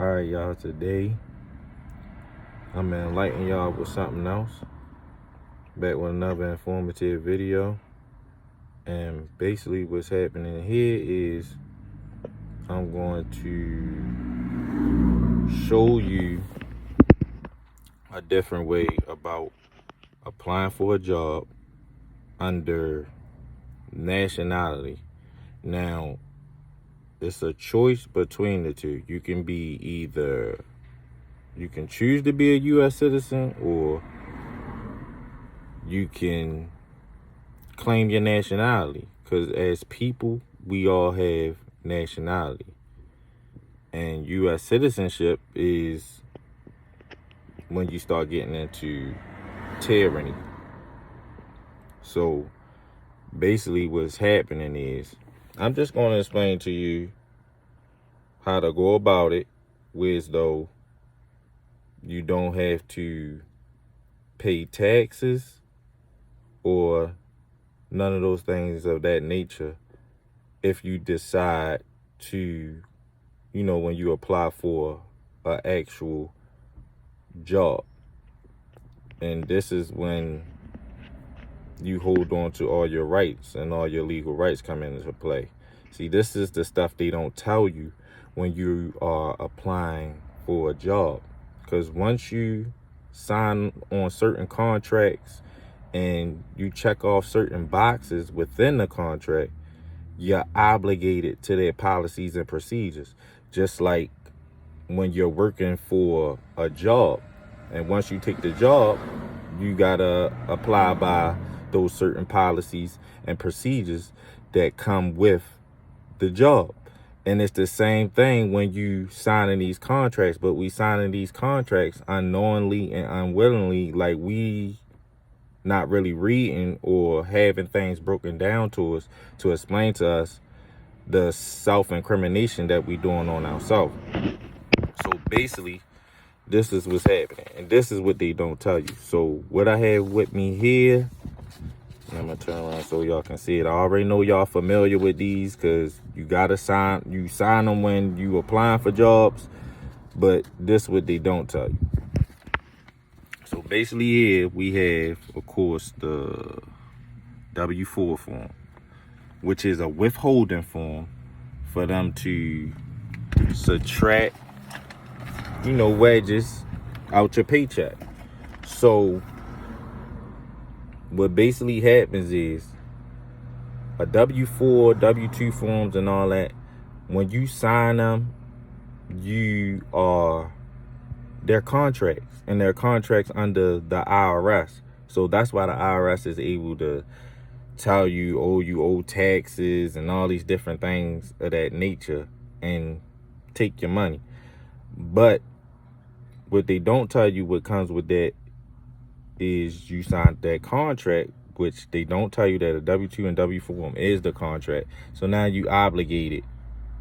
Alright, y'all, today I'm gonna enlighten y'all with something else. Back with another informative video. And basically what's happening here is I'm going to show you a different way about applying for a job under nationality. Now, it's a choice between the two. You can choose to be a U.S. citizen, or you can claim your nationality. Because as people, we all have nationality. And U.S. citizenship is when you start getting into tyranny. So basically what's happening is, I'm just going to explain to you how to go about it, whereas though you don't have to pay taxes or none of those things of that nature if you decide to, when you apply for an actual job. And this is when you hold on to all your rights, and all your legal rights come into play. See, this is the stuff they don't tell you when you are applying for a job. Because once you sign on certain contracts and you check off certain boxes within the contract, you're obligated to their policies and procedures. Just like when you're working for a job. And once you take the job, you gotta apply by those certain policies and procedures that come with the job. And it's the same thing when you signing these contracts, but we signing these contracts unknowingly and unwillingly, like we not really reading or having things broken down to us to explain to us the self-incrimination that we doing on ourselves. So basically, this is what's happening, and this is what they don't tell you. So what I have with me here, I'm gonna turn around so y'all can see it. I already know y'all familiar with these because you sign them when you applying for jobs, but this is what they don't tell you. So basically here we have, of course, the W-4 form, which is a withholding form for them to subtract, wages out your paycheck. So what basically happens is a W-4, W-2 forms and all that, when you sign them, they're contracts, and they're contracts under the IRS. So that's why the IRS is able to tell you, you owe taxes and all these different things of that nature and take your money. But what they don't tell you, what comes with that, is you signed that contract, which they don't tell you that a W-2 and W-4 form is the contract. So now you obligated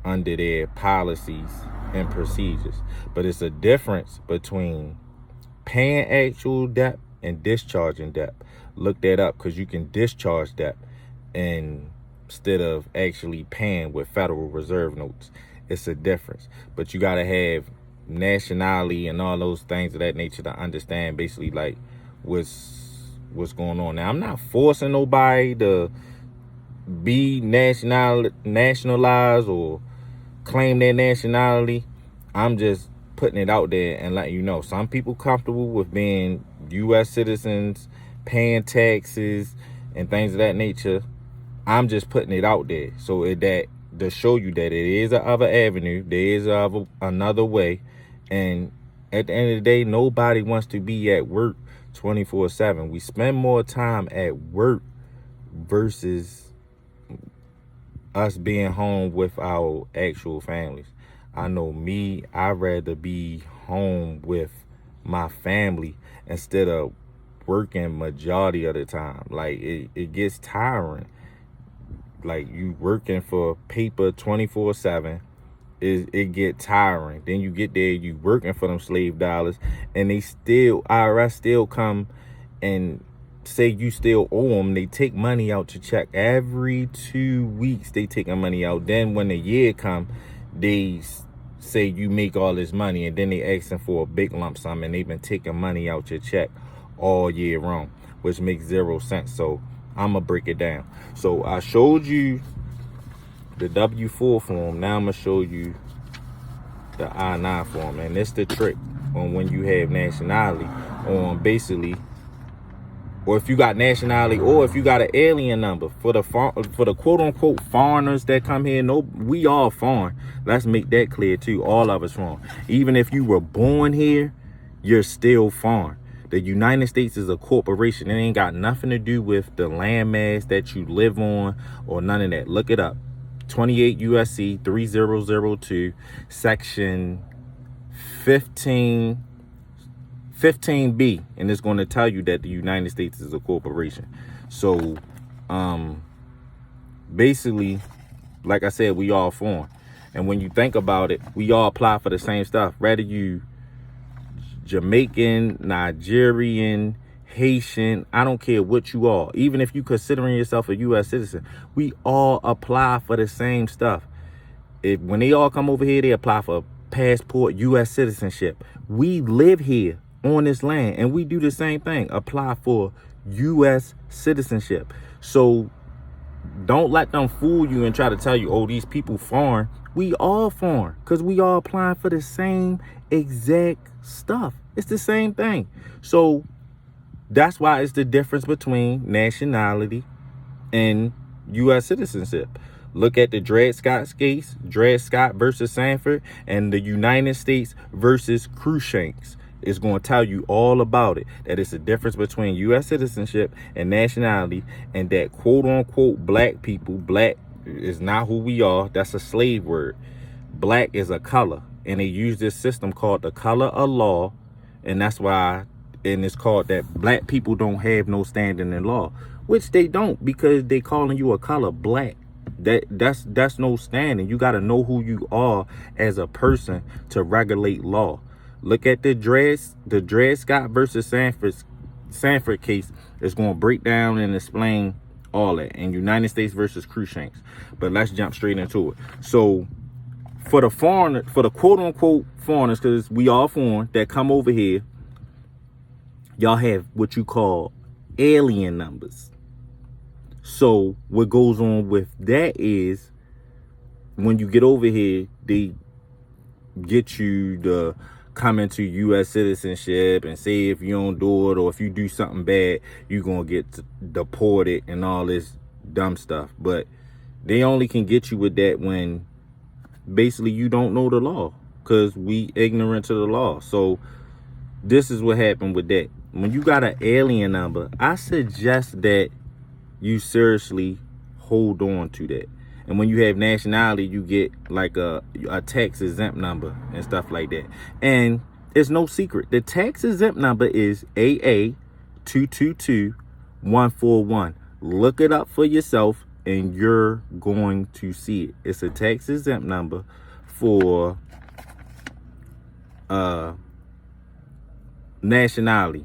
under their policies and procedures. But it's a difference between paying actual debt and discharging debt. Look that up, because you can discharge debt instead of actually paying with Federal Reserve notes. It's a difference. But you got to have nationality and all those things of that nature to understand basically like what's going on. Now, I'm not forcing nobody to be nationalized or claim their nationality. I'm just putting it out there and letting you know. Some people comfortable with being U.S. citizens, paying taxes and things of that nature. I'm just putting it out there to show you that it is another avenue. There is another way. And at the end of the day, nobody wants to be at work 24/7. We spend more time at work versus us being home with our actual families. I know me, I'd rather be home with my family instead of working majority of the time. Like it gets tiring. Like you working for paper 24/7. It get tiring. Then you get there, you working for them slave dollars, and IRS still come and say you still owe them. They take money out your check every 2 weeks. They taking money out. Then when the year come, they say you make all this money and then they asking for a big lump sum and they've been taking money out your check all year long, which makes 0 sense. So I'm gonna break it down. So I showed you the W-4 form. Now I'm gonna show you the I-9 form, and it's the trick on when you have nationality on basically, or if you got nationality, or if you got an alien number. For the quote unquote foreigners that come here, no, we all foreign. Let's make that clear too. All of us foreign. Even if you were born here, you're still foreign. The United States is a corporation. It ain't got nothing to do with the landmass that you live on or none of that. Look it up. 28 USC 3002 section 15B, and it's going to tell you that the United States is a corporation. So basically, like I said, we all foreign, and when you think about it, we all apply for the same stuff, whether you Jamaican, Nigerian, Haitian, I don't care what you are. Even if you considering yourself a U.S. citizen, we all apply for the same stuff. When they all come over here, they apply for passport, U.S. citizenship. We live here on this land, and we do the same thing. Apply for U.S. citizenship. So don't let them fool you and try to tell you, oh, these people foreign. We all foreign because we all applying for the same exact stuff. It's the same thing. So that's why it's the difference between nationality and U.S. citizenship. Look at the Dred Scott case, Dred Scott versus Sanford, and the United States versus Cruikshanks. It's going to tell you all about it, that it's a difference between U.S. citizenship and nationality, and that quote unquote black people, black is not who we are. That's a slave word. Black is a color, and they use this system called the color of law, and that's why, and it's called that black people don't have no standing in law, which they don't, because they calling you a color black. That's no standing. You got to know who you are as a person to regulate law. Look at the Dred Scott versus Sanford case. It's going to break down and explain all that. And United States versus Cruikshanks. But let's jump straight into it. So for the foreigner, for the quote unquote foreigners, because we all foreign that come over here, y'all have what you call alien numbers. So what goes on with that is when you get over here, they get you to come into U.S. citizenship and say if you don't do it, or if you do something bad, you're going to get deported and all this dumb stuff. But they only can get you with that when basically you don't know the law, because we ignorant to the law. So this is what happened with that. When you got an alien number, I suggest that you seriously hold on to that. And when you have nationality, you get like a tax exempt number and stuff like that. And it's no secret. The tax exempt number is AA 222141. Look it up for yourself and you're going to see it. It's a tax exempt number for nationality.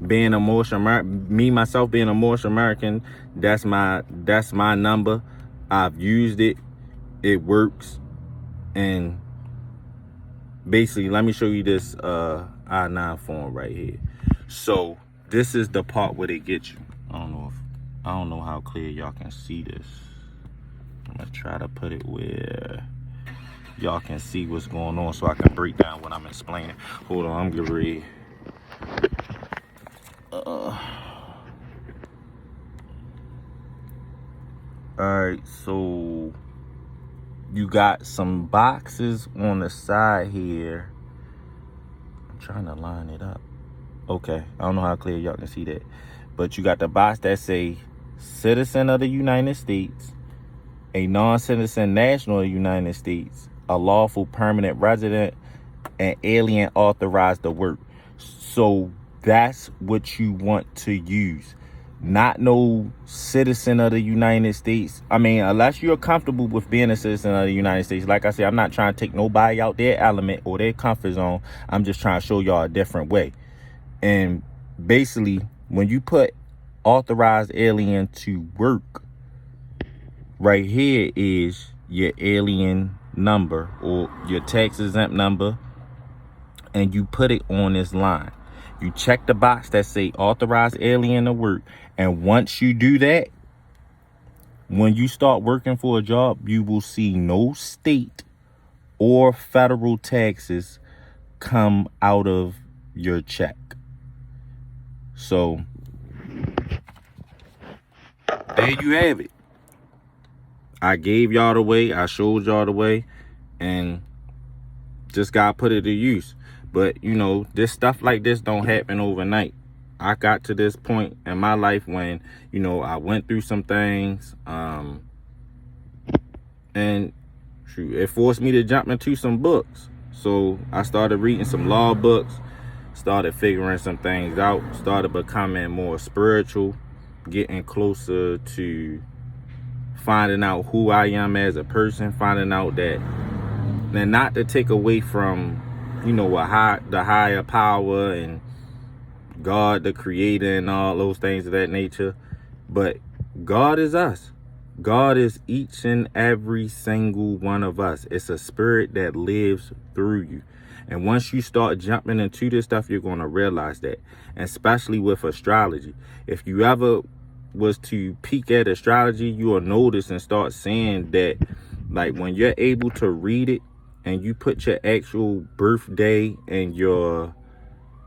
Being a Moorish American, me myself being a Moorish American, that's my number. I've used it. It works. And basically, let me show you this I-9 form right here. So this is the part where they get you. I don't know how clear y'all can see this. I'm gonna try to put it where y'all can see what's going on, so I can break down what I'm explaining. Hold on, I'm getting ready. Alright, so you got some boxes on the side here. I'm trying to line it up. Okay, I don't know how clear y'all can see that, but you got the box that say citizen of the United States, a non-citizen national of the United States, a lawful permanent resident, and alien authorized to work. So that's what you want to use. Not no citizen of the United States. I mean, unless you're comfortable with being a citizen of the United States. Like I said, I'm not trying to take nobody out their element or their comfort zone. I'm just trying to show y'all a different way. And basically, when you put authorized alien to work, right here is your alien number or your tax exempt number, and you put it on this line. You check the box that say authorized alien to work. And once you do that, when you start working for a job, you will see no state or federal taxes come out of your check. So there you have it. I gave y'all the way. I showed y'all the way. And just got to put it to use. But, you know, this stuff like this don't happen overnight. I got to this point in my life when, you know, I went through some things. And shoot, it forced me to jump into some books. So I started reading some law books, started figuring some things out, started becoming more spiritual, getting closer to finding out who I am as a person, finding out that, and not to take away from, you know, the higher power and God, the creator, and all those things of that nature. But God is us. God is each and every single one of us. It's a spirit that lives through you. And once you start jumping into this stuff, you're going to realize that, especially with astrology. If you ever was to peek at astrology, you will notice and start seeing that, like, when you're able to read it and you put your actual birthday and your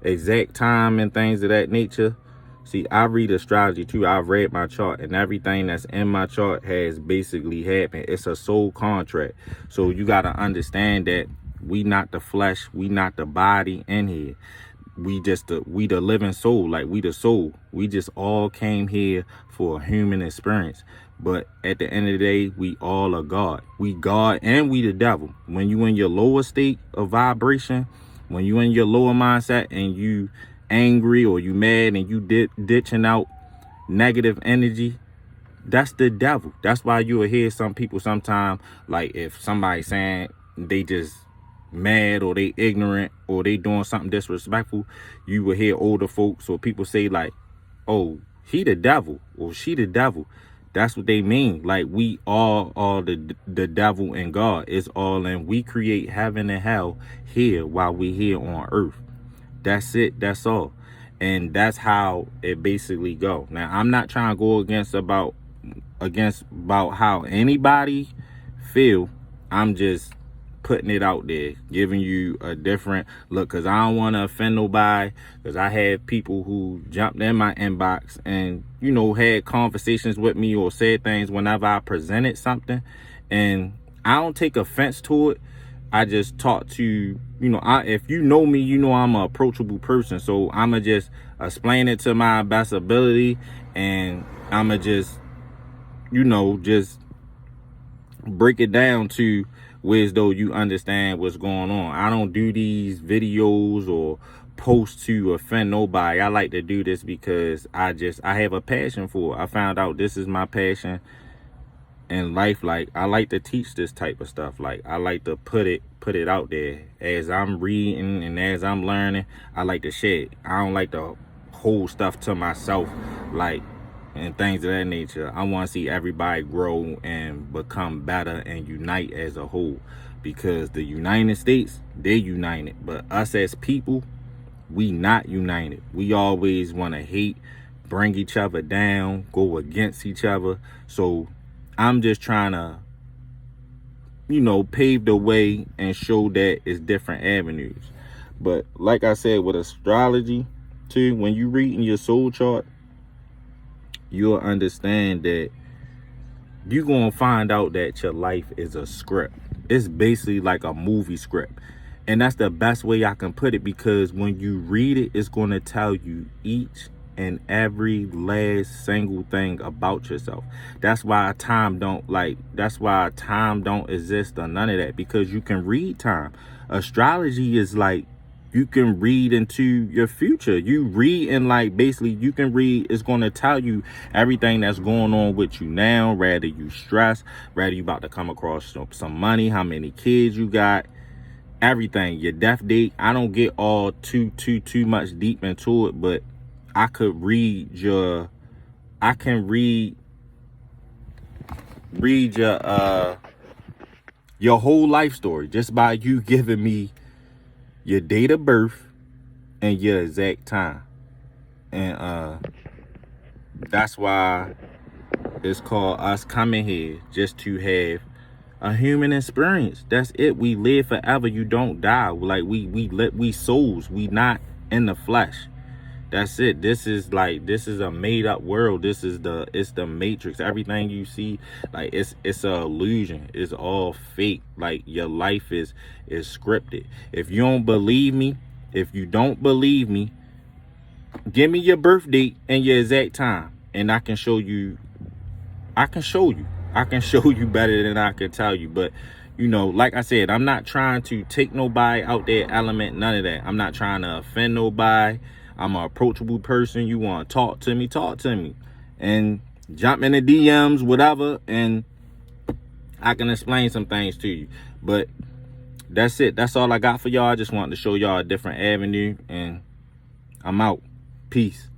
exact time and things of that nature. See, I read astrology too. I've read my chart, and everything that's in my chart has basically happened. It's a soul contract. So you got to understand that we not the flesh, we not the body in here. We the living soul, like we the soul. We just all came here for a human experience. But at the end of the day, we all are God. We God and we the devil. When you in your lower state of vibration, when you in your lower mindset and you angry or you mad and you ditching out negative energy, that's the devil. That's why you will hear some people sometimes, like if somebody saying they just mad or they ignorant or they doing something disrespectful, you will hear older folks or people say like, oh, he the devil or she the devil. That's what they mean. Like, we all are the devil and God. It's all in. We create heaven and hell here while we here on earth. That's it. That's all. And that's how it basically go. Now, I'm not trying to go against about how anybody feel. I'm just putting it out there, giving you a different look, because I don't want to offend nobody, because I have people who jumped in my inbox and, you know, had conversations with me or said things whenever I presented something, and I don't take offense to it. I just talk to, you know, if you know me, you know I'm an approachable person, so I'ma just explain it to my best ability, and I'ma just, you know, just break it down to where as though you understand what's going on. I don't do these videos or posts to offend nobody. I like to do this because I have a passion for it. I found out this is my passion in life. Like, I like to teach this type of stuff. Like, I like to put it out there. As I'm reading and as I'm learning, I like to share it. I don't like to hold stuff to myself, like, and things of that nature. I want to see everybody grow and become better and unite as a whole, because the United States, they're united, but us as people, we not united. We always want to hate, bring each other down, go against each other. So I'm just trying to, you know, pave the way and show that it's different avenues. But like I said, with astrology too, when you read in your soul chart, you'll understand that you're going to find out that your life is a script. It's basically like a movie script. And that's the best way I can put it, because when you read it, it's going to tell you each and every last single thing about yourself. That's why time don't exist or none of that, because you can read time. Astrology is like, you can read into your future. You read and, like, basically you can read. It's going to tell you everything that's going on with you now, rather you stress, rather you about to come across some money, how many kids you got, everything, your death date. I don't get all too much deep into it, but I can read your your whole life story just by you giving me your date of birth and your exact time. And that's why it's called us coming here, just to have a human experience. That's it. We live forever. You don't die. Like we souls. We not in the flesh. That's it. This is a made up world. It's the matrix. Everything you see, like it's an illusion. It's all fake. Like your life is scripted. If you don't believe me, give me your birth date and your exact time, and I can show you. I can show you better than I can tell you. But you know, like I said, I'm not trying to take nobody out there element, none of that. I'm not trying to offend nobody. I'm an approachable person. You want to talk to me, and jump in the DMs, whatever, and I can explain some things to you. But that's it. That's all I got for y'all. I just wanted to show y'all a different avenue, and I'm out. Peace.